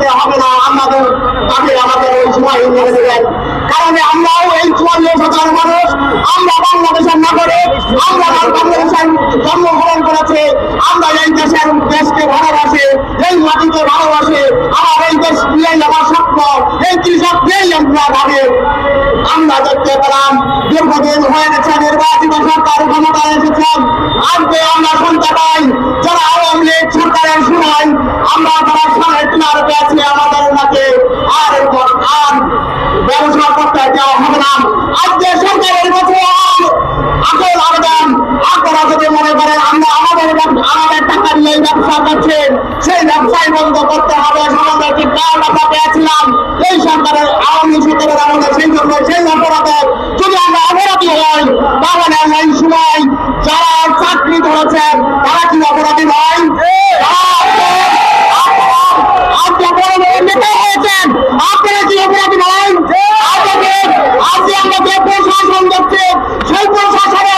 করে হবে না, আমাদের ওই সময় মেরে দেবেন। কারণ আমরাও এই 44,000 মানুষ, আমরা বাংলাদেশের নাগরিক, আমরা বাংলাদেশের জন্মগ্রহণ করেছে, আমরা এই দেশকে ভালোবাসি, এই মাটিকে ভালোবাসি, আমার এই দেশ নিয়েই আমার স্বপ্ন, এই কৃষক নিয়েই আমরা ভাবি। আমরা দেখতে পেলাম দীর্ঘদিন হয়ে গেছে নির্বাচিত সরকার ক্ষমতায় এসেছেন, আজকে আমরা শুনতে পাই যারা আওয়ামী লীগ সরকারের সময় আমরা যারা সাড়ে টিনার পেয়েছি আমাদের নাকি আর ব্যবসা করতে দেওয়া হবে না। আজকে সরকারের কাছে আকল আবেদন, আপনারা যদি মনে করেন আমরা আমাদের টাকা নিয়ে ব্যবসা করছেন, সেই ব্যবসায় বন্ধ করতে হবে। আমাদের যে টাকা পেয়েছিলাম এই সরকারের আওয়ামী সরকারের আমাদের সেই জন্য সেই অপরাধে যদি আমরা অপরাধী হই, তাহলে এই সময় যারা চাকরি ধরেছেন তারা কি অপরাধী নয়?